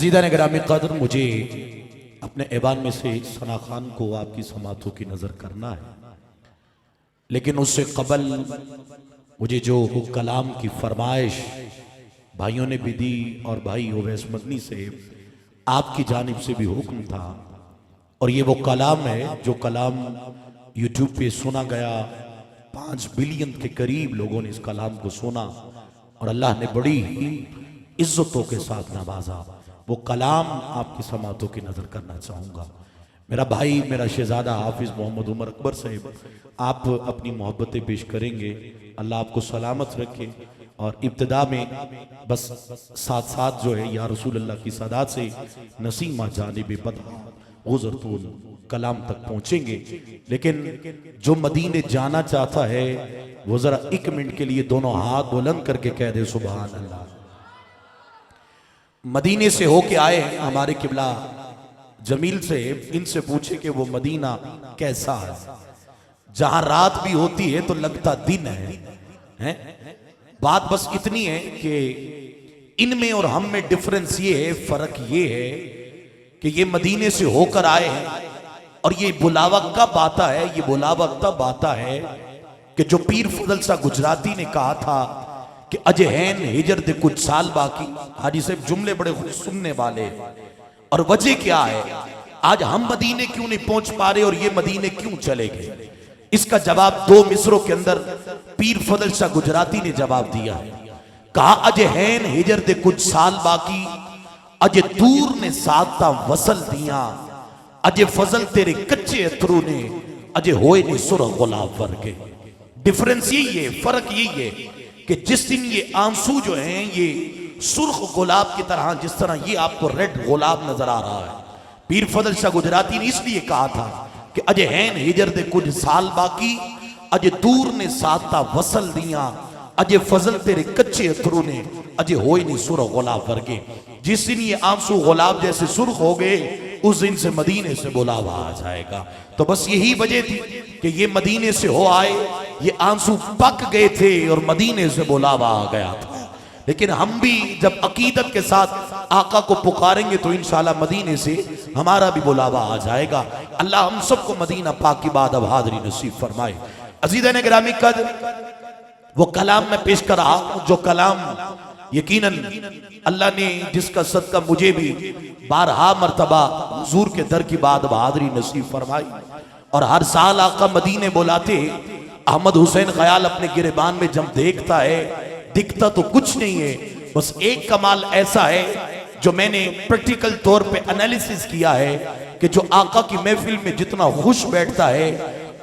अज़ीज़ान गिरामी क़द्र, मुझे अपने ऐवान में से सना खान को आपकी समातों की नज़र करना है, लेकिन उससे कबल मुझे जो कलाम की फरमाइश भाइयों ने भी दी और भाई ओवैस मदनी से आपकी जानिब से भी हुक्म था, और ये वो कलाम है जो कलाम यूट्यूब पे सुना गया। 5 बिलियन के करीब लोगों ने इस कलाम को सुना और अल्लाह ने बड़ी ही इज्जतों के साथ नवाजा। वो कलाम आपकी समातों की नज़र करना चाहूँगा। मेरा भाई, मेरा शहजादा हाफिज़ मोहम्मद उमर अकबर साहब, आप अपनी मोहब्बतें पेश करेंगे। अल्लाह आपको सलामत रखे। और इब्तिदा में बस साथ साथ जो है या रसूल अल्लाह की सदा से नसीमा जानिब बदा गुज़रतून कलाम तक पहुँचेंगे। लेकिन जो मदीने जाना चाहता है वो ज़रा 1 मिनट के लिए दोनों हाथ बुलंद करके कह दे सुभान अल्लाह। मदीने से होके आए हैं हमारे किबला जमील से, इनसे पूछे कि वो मदीना कैसा है, जहां रात भी होती है तो लगता दिन है? बात बस इतनी है कि इनमें और हम में डिफरेंस ये है, फर्क ये है कि ये मदीने से होकर आए हैं और ये बुलावा कब आता है? ये बुलावा तब आता है कि जो पीर फजल सा गुजराती ने कहा था कि अजहैन हिजर दे कुछ साल बाकी। हाजी साहब जुमले बड़े खुश सुनने वाले, और वजह क्या है आज हम मदीने क्यों नहीं पहुंच पा रहे और ये मदीने क्यों चले गए? इसका जवाब 2 मिसरों के अंदर पीर फजल शाह गुजराती ने जवाब दिया है। कहा अजहैन हिजर दे कुछ साल बाकी, अजे दूर ने साता वसल दिया, अजे फजल तेरे कच्चे अथरू ने, अजे होए ने सुरख गुलाब वर्गे। डिफरेंस यही है, फर्क यही है कि जिस दिन ये आंसू जो हैं ये सुर्ख गुलाब की तरह, जिस तरह ये आपको रेड गुलाब नजर आ रहा है, पीर फजल शाह गुजराती ने इसलिए कहा था कि अजे हैन हिजर दे कुछ साल बाकी, अजे दूर ने साता वसल दिया, अजे फजल तेरे कच्चे अथरू ने, अजे होए नहीं सुरख गुलाब वर्गे। जिस दिन ये आंसू गुलाब जैसे सुर्ख हो गए उस दिन से मदीने से बुलावा आ जाएगा। तो बस यही वजह थी कि ये मदीने से हो आए, ये आंसू पक गए थे और मदीने से बुलावा आ गया था। लेकिन हम भी जब अकीदत के साथ आका को पुकारेंगे तो इंशाल्लाह मदीने से हमारा भी बुलावा आ जाएगा। अल्लाह हम सबको मदीना पाक की बाद अब हाज़री नसीब फरमाए। अज़ीज़ान गिरामी क़द्र, वो कलाम मैं पेश कर रहा हूं जो कलाम यकीनन अल्लाह ने जिसका सदका मुझे भी 12 मरतबा हुजूर के दर की बाद बहादुरी नसीब फरमाई। और हर साल आका मदीने बुलाते, अहमद हुसैन ख्याल अपने गिरबान में जब देखता है दिखता तो कुछ नहीं है, बस एक कमाल ऐसा है जो मैंने प्रैक्टिकल तौर पे एनालिसिस किया है कि जो आका की महफिल में जितना खुश बैठता है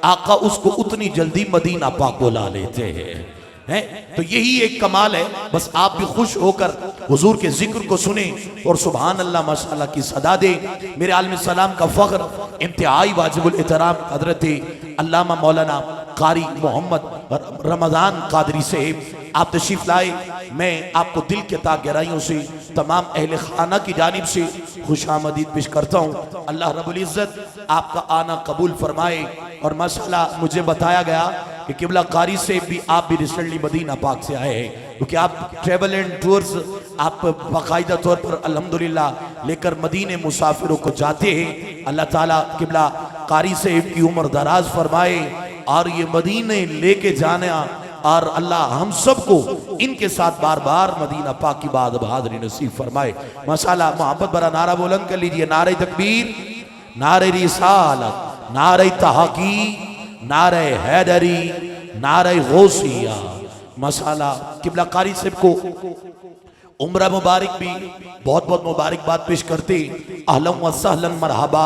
आका उसको उतनी जल्दी मदीना पाक बुला लेते हैं। तो यही एक कमाल है। बस आप भी खुश होकर हुजूर के जिक्र को सुने और सुभान अल्लाह माशाअल्लाह की सदा दे। मेरे आलम सलाम का फख्र इंतहाई वाजिबुल एहतराम हजरत अल्लामा मौलाना कारी मोहम्मद रमजान कादरी से आप तशरीफ लाए। मैं आपको दिल के ता गहराइयों से तमाम अहले खाना की जानिब से खुशामदीद पेश करता हूँ। अल्लाह रब्बुल इज़्ज़त आपका आना कबूल फरमाए। और माशाअल्लाह मुझे बताया गया कि किबला कारी से भी आप भी रिसेंटली मदीना पाक से आए हैं, क्योंकि आप ट्रेवल एंड टूर्स आप बाकायदा तौर पर अल्हम्दुलिल्लाह लेकर मदीने मुसाफिरों को जाते हैं। अल्लाह ताला किबला कारी से की उम्र दराज फरमाए और ये मदीने लेके जाना, और अल्लाह हम सबको इनके साथ बार बार मदीना पाक की बाद बहादुरी नसीब फरमाए। माशाअल्लाह मोहब्बत भरा नारा बुलंद कर लीजिए। नारे तकबीर, नारे रिसालत, नारे तहक़ीक़, नारे हैदरी, नारे गौसिया। माशाअल्लाह किबला कारी साहब को उम्र मुबारक भी बहुत बहुत मुबारकबाद पेश करते। अहलन व सहलन मरहबा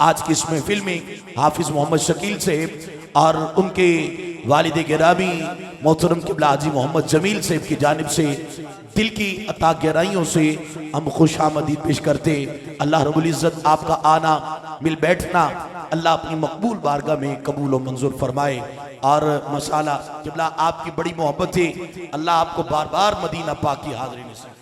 आज की इस महफिल में हाफिज मोहम्मद शकील साहब और उनके वालिद गिरामी मोहतरम किबला हाजी मोहम्मद जमील साहब की जानिब से दिल की अता गहराइयों से हम खुश आमदीद पेश करते। अल्लाह रब्बुल इज़्ज़त आपका आना मिल बैठना अल्लाह अपनी मकबूल बारगाह में कबूल व मंजूर फरमाए। और मसाला किबला आपकी बड़ी मोहब्बत है, अल्लाह आपको बार बार मदीना पाक की हाज़िरी नसीब।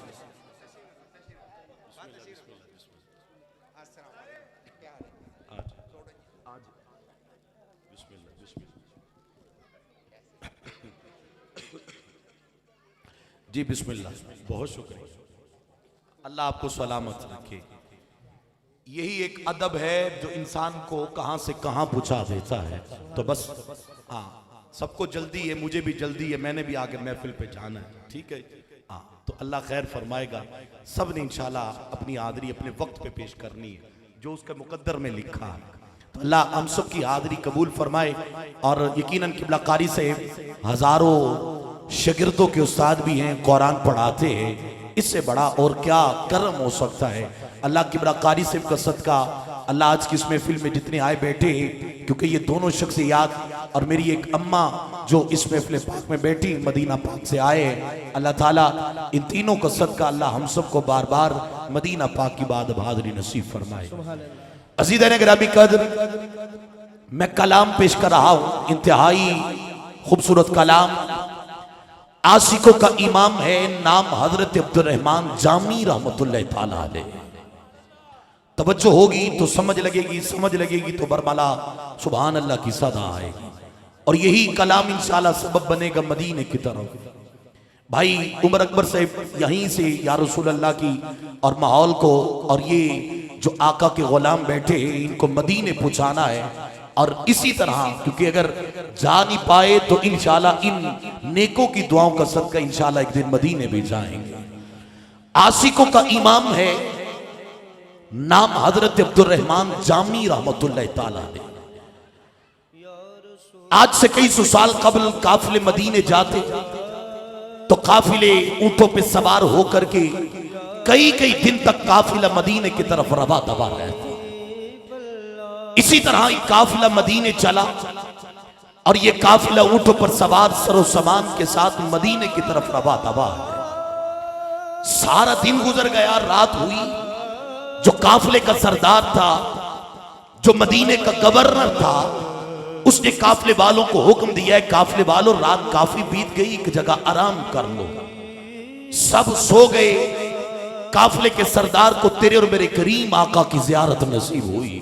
जी बिस्मिल्लाह, बहुत शुक्रिया। अल्लाह आपको सलामत रखे। यही एक अदब है जो इंसान को कहां से कहां पहुंचा देता है। तो बस हाँ, सबको जल्दी है, मुझे भी जल्दी है, मैंने भी आगे महफिल पे जाना है, ठीक है। हाँ, तो अल्लाह खैर फरमाएगा। सब ने इंशाल्लाह अपनी हाज़िरी अपने वक्त पे पेश करनी है जो उसके मुकद्दर में लिखा है। तो अल्लाह हम सब की हाज़िरी कबूल फरमाए। और यकीनन किबला कारी से हजारों शागिर्दों के उस्ताद भी हैं, कुरान पढ़ाते हैं, इससे बड़ा और क्या करम हो सकता है। अल्लाह किबला कारी से का सदका अल्लाह आज की इस महफिल में जितने आए बैठे हैं, क्योंकि ये दोनों शख्सियात और मेरी एक अम्मा जो इस महफिल पाक में बैठी मदीना पाक से आए हैं, अल्लाह ताला इन तीनों का सदका अल्लाह हम सबको बार बार मदीना पाक की बाद हाज़िरी नसीब फरमाए। अज़ीज़ान गिरामी कद्र, मैं कलाम पेश कर रहा हूं, इंतहाई खूबसूरत कलाम, आशिकों का इमाम है, नाम हजरत अब्दुल रहमान जामी रहमतुल्लाह ताला अलैह। तवज्जो होगी तो समझ लगेगी, समझ लगेगी तो बरमला सुभान अल्लाह की सदा आएगी। और यही कलाम इंशाल्लाह सबब बनेगा मदीने की तरफ। भाई उमर अकबर साहब यहीं से या रसूल अल्लाह की और माहौल को और ये जो आका के गुलाम बैठे हैं इनको मदीने पहुंचाना है। और इसी तरह क्योंकि अगर जा नहीं पाए तो इंशाल्लाह इन नेकों की दुआओं का सदका इंशाल्लाह एक दिन मदीने भी जाएंगे। आशिकों का इमाम है, नाम हजरत अब्दुल रहमान जामी रहमतुल्लाह ताला अलैह। आज से कई सौ साल कबल काफिले मदीने जाते तो काफिले ऊंटों पे सवार होकर के कई कई दिन तक काफिला मदीने की तरफ रवा दबा रहता। इसी तरह एक काफिला मदीने चला और ये काफिला ऊंटों पर सवार सरो सामान के साथ मदीने की तरफ रवा दबा है। सारा दिन गुजर गया, रात हुई। जो काफिले का सरदार था, जो मदीने का गवर्नर था, उसने काफिले वालों को हुक्म दिया है, काफिले वालों रात काफी बीत गई, एक जगह आराम कर लो। सब सो गए। काफिले के सरदार को तेरे और मेरे करीम आका की जियारत नसीब हुई।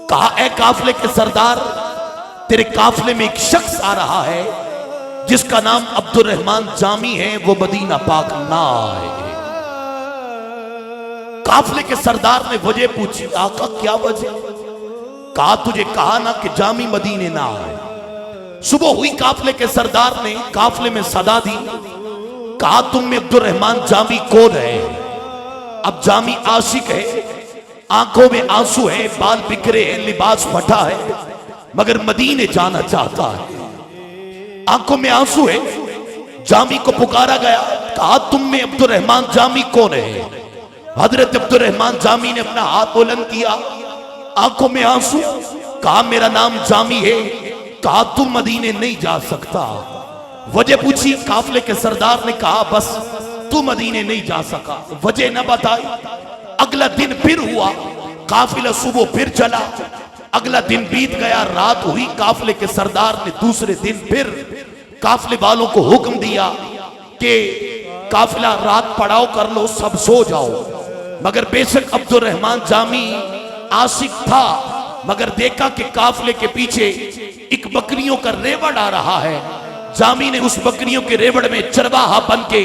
कहा, ऐ काफिले के सरदार, तेरे काफिले में एक शख्स आ रहा है जिसका नाम अब्दुल रहमान जामी है, वो मदीना पाक ना आए। काफिले के सरदार ने वजह पूछी, आका क्या वजह? कहा, तुझे कहा ना कि जामी मदीने ना आए। सुबह हुई, काफिले के सरदार ने काफिले में सदा दी, कहा तुम में अब्दुल रहमान जामी कौन है? अब जामी आशिक है, आंखों में आंसू है, बाल बिखरे हैं, लिबास फटा है, मगर मदीने जाना चाहता है। आंखों में आंसू है, जामी को पुकारा गया, कहा तुम में अब्दुल रहमान जामी कौन है? हजरत अब्दुल रहमान जामी ने अपना हाथ बुलंद किया, आंखों में आंसू, कहा मेरा नाम जामी है। कहा तुम मदीने नहीं जा सकता। वजह पूछी, काफिले के सरदार ने कहा बस तू मदीने नहीं जा सका, वजह न बताई। अगला दिन फिर हुआ, काफिला सुबह फिर चला। अगला दिन बीत गया, रात हुई। काफिले के सरदार ने दूसरे दिन फिर काफिले वालों को हुक्म दिया कि काफिला रात पड़ाव कर लो, सब सो जाओ। मगर बेशक अब्दुल रहमान जामी आशिक था, मगर देखा कि काफिले के पीछे एक बकरियों का रेवड़ आ रहा है। जामी ने उस बकरियों के रेवड़ में चरवाहा बन के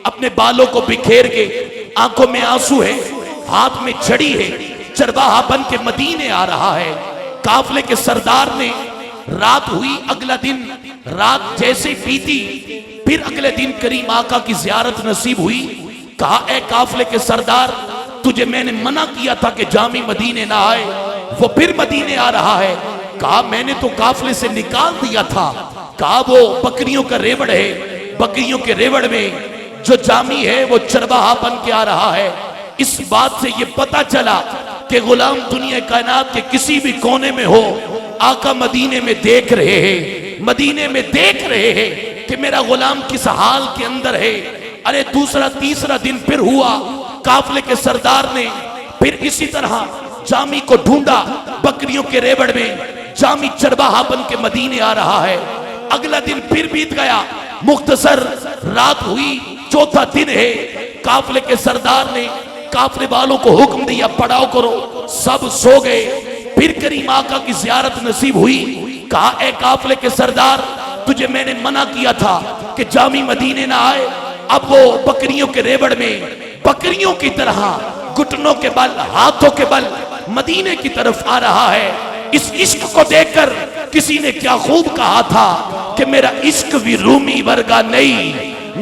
अपने बालों को बिखेर के, आंखों में आंसू है, हाथ में छड़ी है, चरवाहा बन के मदीने आ रहा है। काफिले के सरदार ने, रात हुई, अगला दिन रात जैसे बीती, फिर अगले दिन करीम आका की जियारत नसीब हुई। कहा, ऐ काफिले के सरदार, तुझे मैंने मना किया था कि जामी मदीने ना आए, वो फिर मदीने आ रहा है। कहा, मैंने तो काफिले से निकाल दिया था। कहा, वो बकरियों का रेवड़ है, बकरियों के रेवड़ में जो जामी है वो चरवाहा बन के आ रहा है। इस बात से ये पता चला कि गुलाम दुनिया कायनात के किसी भी कोने में हो, आका मदीने में देख रहे हैं, मदीने में देख रहे हैं कि मेरा गुलाम किस हाल के अंदर है। अरे दूसरा तीसरा दिन फिर हुआ, काफिले के सरदार ने फिर इसी तरह जामी को ढूंढा, बकरियों के रेवड़ में जामी चरवाहा बन के मदीने आ रहा है। अगला दिन फिर बीत गया, मुख्तसर रात हुई, चौथा दिन है। काफिले के सरदार ने काफिले वालों को हुक्म दिया, पड़ाव करो, सब सो गए। फिर करीम आका की जियारत नसीब हुई। कहा, ऐ काफिले के सरदार, तुझे मैंने मना किया था कि जामी मदीने ना आए। अब वो बकरियों के रेवड़ में बकरियों की तरह घुटनों के बल, हाथों के बल मदीने की तरफ आ रहा है। इस इश्क को देखकर किसी ने क्या खूब कहा था कि मेरा इश्क भी रूमी वर्गा नहीं,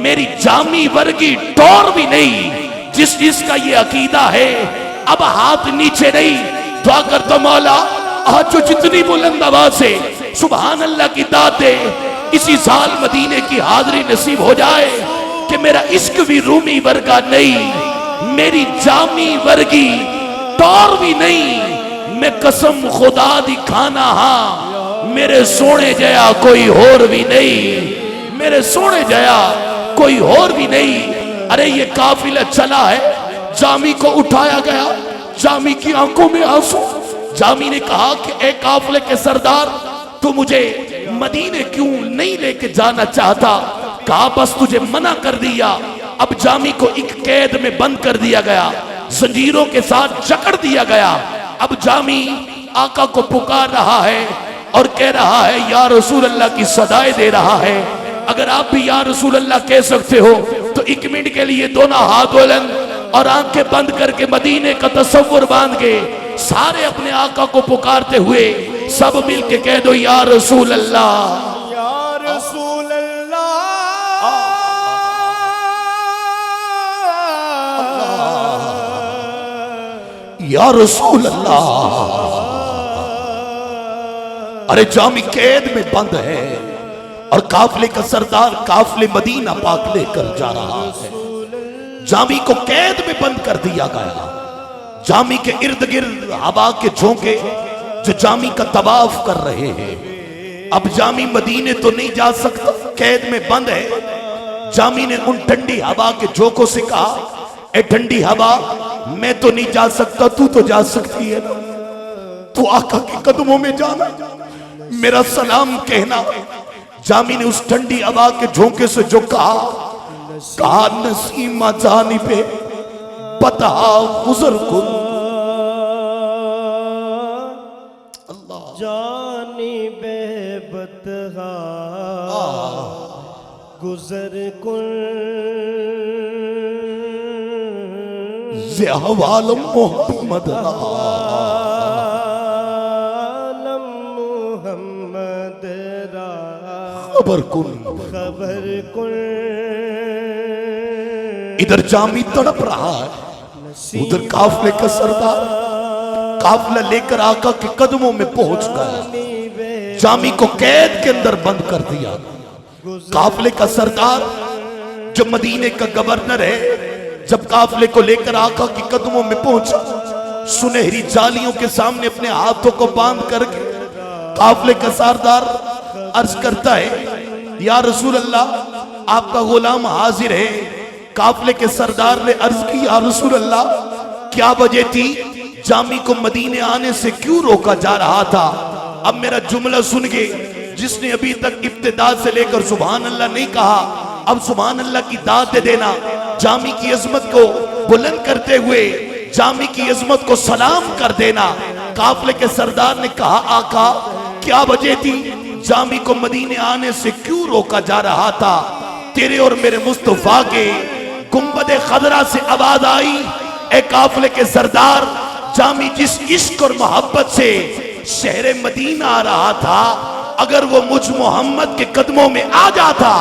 मेरी जामी वर्गी टोर भी नहीं। जिस जिसका ये अकीदा है अब हाथ नीचे नहीं, दुआ कर तो मौला आज जो जितनी बुलंद आवाज से सुभान अल्लाह की दात दे, इसी साल मदीने की हाजिरी नसीब हो जाए कि मेरा इश्क भी रूमी वर्गा नहीं, मेरी जामी वर्गी टोर भी नहीं। मैं कसम खुदा दी खाना हाँ, मेरे सोने जया कोई और भी नहीं, मेरे सोने जया कोई और भी नहीं। अरे ये काफिला चला है, जामी को उठाया गया, जामी की आंखों में आंसू। जामी ने कहा कि ए काफिले के सरदार, तू मुझे मदीने क्यों नहीं लेके जाना चाहता? कहा बस तुझे मना कर दिया। अब जामी को एक कैद में बंद कर दिया गया, जंजीरों के साथ जकड़ दिया गया। अब जामी आका को पुकार रहा है और कह रहा है या रसूल अल्लाह की सदाएं दे रहा है। अगर आप भी या रसूल अल्लाह कह सकते हो तो एक मिनट के लिए दोनों हाथ बुलंद और आंखें बंद करके मदीने का तस्वुर बांध के सारे अपने आका को पुकारते हुए सब मिल के कह दो या रसूल अल्लाह, या रसूल अल्लाह, या रसूल अल्लाह। अरे जामी कैद में बंद है और काफिले का सरदार काफिले मदीना पाक लेकर जा रहा है। जामी को कैद में बंद कर दिया गया। जामी के इर्द गिर्द हवा के झोंके जो जामी का तवाफ कर रहे हैं। अब जामी मदीने तो नहीं जा सकता, कैद में बंद है। जामी ने उन ठंडी हवा के झोंकों से कहा, ए ठंडी हवा, मैं तो नहीं जा सकता, तू तो जा सकती है ना, तू आका के कदमों में जाना, मेरा सलाम कहना। जामी ने उस ठंडी हवा के झोंके से जो कहा नसीमा जानी पे पता गुजर कुन, अल्लाह जानी बेबतहा गुजर कुन, ज़हवालम मोहम्मद खबर कुन, खबर कुन। इधर जामी तड़प रहा है, उधर काफिले का सरदार काफिला लेकर आका के कदमों में पहुंच गया। जामी को कैद के अंदर बंद कर दिया। काफिले का सरदार जो मदीने का गवर्नर है, जब काफिले को लेकर आका के कदमों में पहुंचा, सुनहरी जालियों के सामने अपने हाथों को बांध करके काफिले का सरदार अर्ज करता है या रसूल अल्लाह, आपका गुलाम हाजिर है। काफिले के सरदार ने अर्ज की या रसूल अल्लाह, क्या वजह थी, जामी को मदीने आने से क्यों रोका जा रहा था? अब मेरा जुमला सुन के, जिसने अभी तक इब्तिदा से लेकर सुभान अल्लाह नहीं कहा, अब सुभान अल्लाह की दाद दे देना। जामी की अजमत को बुलंद करते हुए जामी की अजमत को सलाम कर देना। काफिले के सरदार ने कहा आका, क्या वजह थी, जामी को मदीने आने से क्यों रोका जा रहा था? तेरे और मेरे मुस्तफा के गुंबदे खदरा से आवाज आई, ए काफिले के सरदार, जामी जिस इश्क और मोहब्बत से शहर मदीना आ रहा था, अगर वो मुझ मोहम्मद के कदमों में आ जाता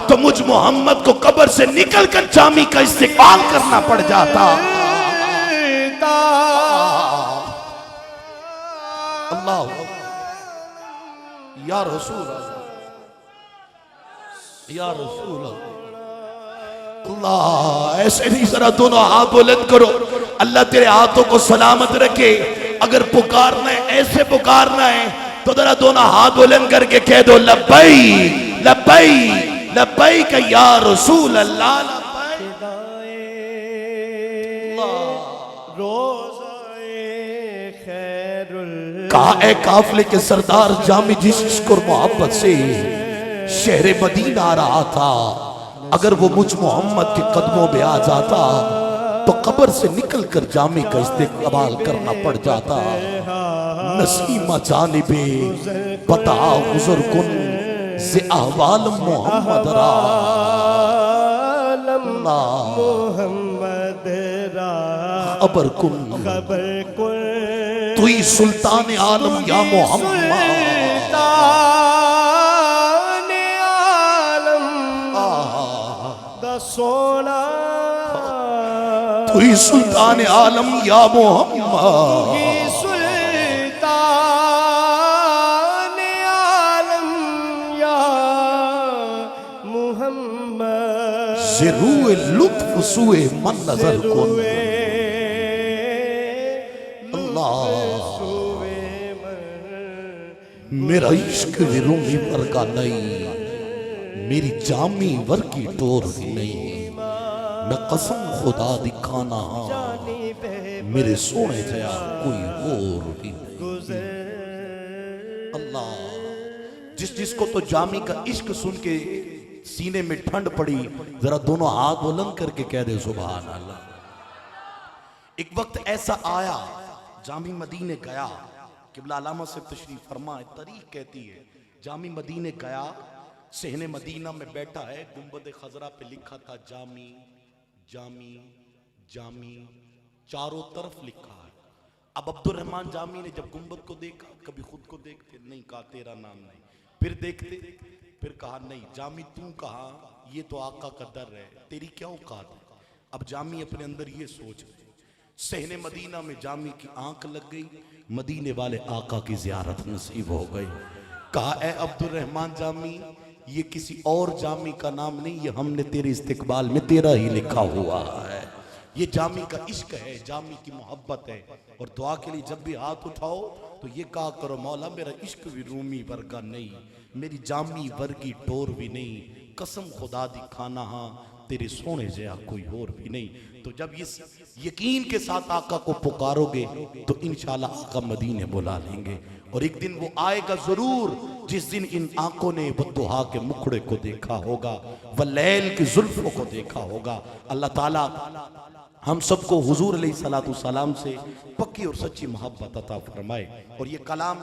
तो मुझ मोहम्मद को कब्र से निकलकर जामी का इस्तेमाल करना पड़ जाता। अल्लाह या रसूल या रसूल अल्लाह। ऐसे नहीं, जरा दोनों हाथ बुलंद करो, अल्लाह तेरे हाथों को सलामत रखे। अगर पुकारना है, ऐसे पुकारना है तो जरा दोनों हाथ बुलंद करके कह दो लब्बैक लब्बैक लब्बैक या रसूल अल्लाह। कहा ए काफिले के सरदार, जामी जिस इश्क और मोहब्बत से शहर मदीना आ रहा था, अगर वो मुझ मोहम्मद के कदमों में आ जाता तो कब्र से निकलकर जामी का इस्तेमाल करना पड़ जाता। नसीमा जानिबे बता गुजर कुन से अहवाल मोहम्मद रा मोहम्मद खबर कुन, खबर कुन तू ही सुल्तान आलम या मोहम्मद, सुल्तान आलम दा सोना, तू ही सुल्तान आलम या मोहम्मद, ही सुल्तान आलम या मुहम्मद, ज़रूए लुत्फ सुए मन नजर कुन। मेरा इश्क भी रूमी वर्गा नहीं, मेरी जामी वर्गी टोर भी नहीं, मैं कसम खुदा दिखाना मेरे सोने जया कोई और भी नहीं। अल्लाह, जिसको तो जामी का इश्क सुन के सीने में ठंड पड़ी, जरा दोनों हाथ बुलंद करके कह दे सुभान अल्लाह। एक वक्त ऐसा आया, जामी मदीने गया, किबला अलामा से तशरीफ फरमा है, तरीक कहती है जामी मदीने गया, सहने मदीना में बैठा है, गुंबद खजरा पे लिखा था जामी जामी जामी, चारों तरफ लिखा है। अब अब्दुर्रहमान जामी ने जब गुंबद को देखा, कभी खुद को देखते नहीं, कहा तेरा नाम नहीं, फिर देखते, फिर कहा नहीं जामी तू कहा, ये तो आका का दर है, तेरी क्या औकात है। अब जामी अपने अंदर ये सोच रहे, सहने मदीना में जामी की आंख लग गई, मदीने वाले आका की जियारत नसीब हो गई। कहा ए अब्दुर्रहमान जामी, ये किसी और जामी का नाम नहीं, ये हमने तेरे इस्तिकबाल में तेरा ही लिखा हुआ है। ये जामी का इश्क है, जामी की मोहब्बत है। और दुआ के लिए जब भी हाथ उठाओ तो ये कहा करो, मौला मेरा इश्क भी रूमी वर्गा नहीं, मेरी जामी वर्गी टोर भी नहीं, कसम खुदा दी खाना हाँ तेरे सोने जया कोई और भी नहीं। तो जब इस यकीन के साथ आका को पुकारोगे तो इंशाल्लाह आका मदीने बुला लेंगे। और एक दिन वो आएगा जरूर, जिस दिन इन आंखों ने बद्दुहा के मुखड़े को देखा होगा, वलैल की जुल्फों को देखा होगा। अल्लाह ताला हम सबको हुजूर अलैहिस्सलातु सलाम से पक्की और सच्ची मोहब्बत अता फरमाए। और ये कलाम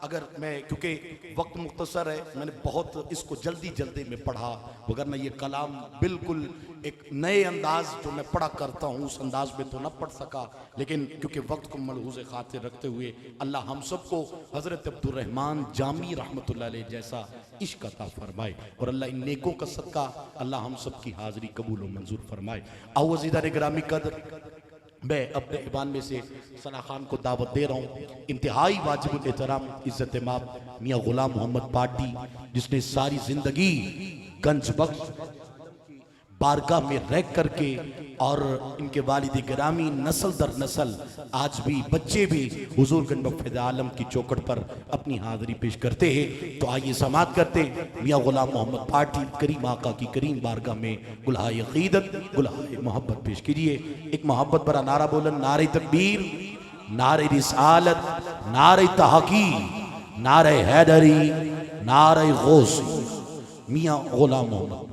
अगर मैं, क्योंकि वक्त मुख्तसर है, मैंने बहुत इसको जल्दी जल्दी में पढ़ा, वगरना ये कलाम बिल्कुल एक नए अंदाज जो मैं पढ़ा करता हूँ उस अंदाज में तो न पढ़ सका, लेकिन क्योंकि वक्त को मलहूज़ खातिर रखते हुए अल्लाह हम सबको हज़रत अब्दुर्रहमान जामी रहमतुल्लाह अलैह जैसा इश्क अता फरमाए। और अल्लाह इन नेकों का सदका अल्लाह हम सब की हाज़री कबूल व मंजूर फरमाए। आओ अज़ीज़ान गिरामी कदर, मैं अपने ईमान में से सना खान को दावत दे रहा हूँ, इंतहाई वाजिब एहतराम इज़्ज़त माब मियाँ गुलाम मोहम्मद पार्टी, जिसने सारी जिंदगी गंज बख्श बारगाह में रह करके और इनके वालिद गिरामी नस्ल दर नस्ल आज भी बच्चे भी हुजूर गंज बख्श आलम की चौखट पर अपनी हाजिरी पेश करते हैं। तो आइए समात करते हैं, मियाँ गुलाम मोहम्मद पार्टी करीम आका की करीम बारगाह में गुलहाए अक़ीदत गुलहाए मोहब्बत पेश कीजिए। एक मोहब्बत भरा नारा बोलन, नारे तकबीर, नारे रिसालत, नारे तहक़ीक़, नारे हैदरी, नारे गौसी, मियाँ गुलाम मोहम्मद।